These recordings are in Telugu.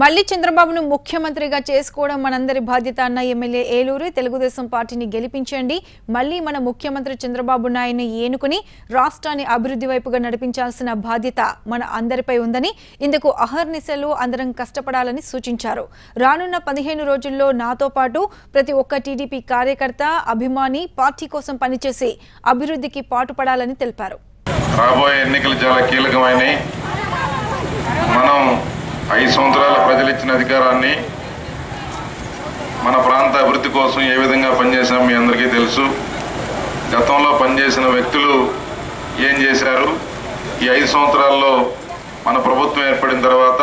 మళ్ళీ చంద్రబాబును ముఖ్యమంత్రిగా చేసుకోవడం మనందరి బాధ్యత అన్న ఎమ్మెల్యే ఏలూరు తెలుగుదేశం పార్టీని గెలిపించండి. మళ్ళీ మన ముఖ్యమంత్రి చంద్రబాబు నాయుడుని ఏనుకుని రాష్ట్రాన్ని అభివృద్ధి వైపుగా నడిపించాల్సిన బాధ్యత మన అందరిపై ఉందని, ఇందుకు అహర్నిశలు అందరం కష్టపడాలని సూచించారు. రానున్న 15 రోజుల్లో నాతో పాటు ప్రతి ఒక్క టీడీపీ కార్యకర్త, అభిమాని పార్టీ కోసం పనిచేసి అభివృద్ధికి పాటుపడాలని తెలిపారు. రాబోయే ఎన్నికలు చాలా కీలకమైనవి. మనం 5 సంవత్సరాల ప్రజలు ఇచ్చిన అధికారాన్ని మన ప్రాంత అభివృద్ధి కోసం ఏ విధంగా పనిచేసాం మీ అందరికీ తెలుసు. గతంలో పనిచేసిన వ్యక్తులు ఏం చేశారు, ఈ 5 సంవత్సరాల్లో మన ప్రభుత్వం ఏర్పడిన తర్వాత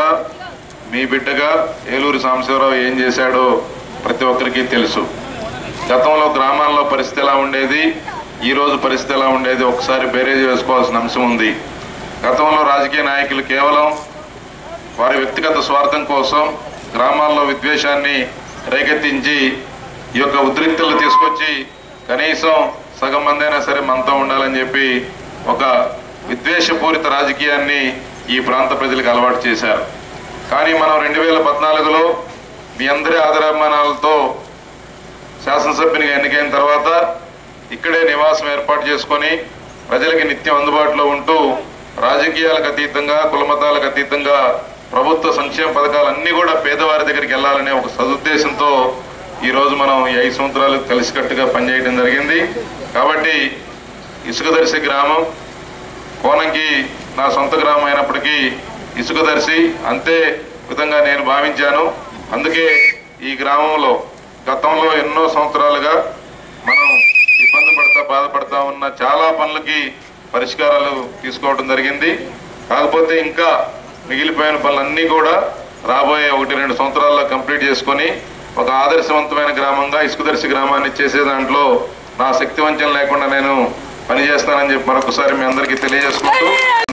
మీ బిడ్డగా ఏలూరు సాంబశివరావు ఏం చేశాడో ప్రతి ఒక్కరికి తెలుసు. గతంలో గ్రామాల్లో పరిస్థితి ఎలా ఉండేది, ఈరోజు పరిస్థితి ఎలా ఉండేది ఒకసారి బేరేజ్ వేసుకోవాల్సిన అంశం ఉంది. గతంలో రాజకీయ నాయకులు కేవలం వారి వ్యక్తిగత స్వార్థం కోసం గ్రామాల్లో విద్వేషాన్ని రేకెత్తించి ఈ యొక్క ఉద్రిక్తలు తీసుకొచ్చి కనీసం సగం మంది అయినా సరే మనతో ఉండాలని చెప్పి ఒక విద్వేషపూరిత రాజకీయాన్ని ఈ ప్రాంత ప్రజలకు అలవాటు చేశారు. కానీ మనం 2014లో మీ అందరి ఆదరాభిమానాలతో శాసనసభ్యునిగా ఎన్నికైన తర్వాత ఇక్కడే నివాసం ఏర్పాటు చేసుకొని ప్రజలకి నిత్యం అందుబాటులో ఉంటూ రాజకీయాలకు అతీతంగా, కులమతాలకు అతీతంగా ప్రభుత్వ సంక్షేమ పథకాలన్నీ కూడా పేదవారి దగ్గరికి వెళ్ళాలనే ఒక సదుద్దేశంతో ఈరోజు మనం ఈ 5 సంవత్సరాలు కలిసికట్టుగా పనిచేయడం జరిగింది. కాబట్టి ఇసుకదర్శి గ్రామం కోనంకి నా సొంత గ్రామం అయినప్పటికీ ఇసుకదర్శి అంతే విధంగా నేను భావించాను. అందుకే ఈ గ్రామంలో గతంలో ఎన్నో సంవత్సరాలుగా మనం ఇబ్బంది బాధపడతా ఉన్న చాలా పనులకి పరిష్కారాలు తీసుకోవడం జరిగింది. కాకపోతే ఇంకా మిగిలిపోయిన పనులన్నీ కూడా రాబోయే 1-2 సంవత్సరాల్లో కంప్లీట్ చేసుకొని ఒక ఆదర్శవంతమైన గ్రామంగా ఇసుకదర్శి గ్రామాన్ని చేసే దాంట్లో నా శక్తి వంచన లేకుండా నేను పనిచేస్తానని చెప్పి మరొకసారి మీ అందరికీ తెలియజేసుకుంటూ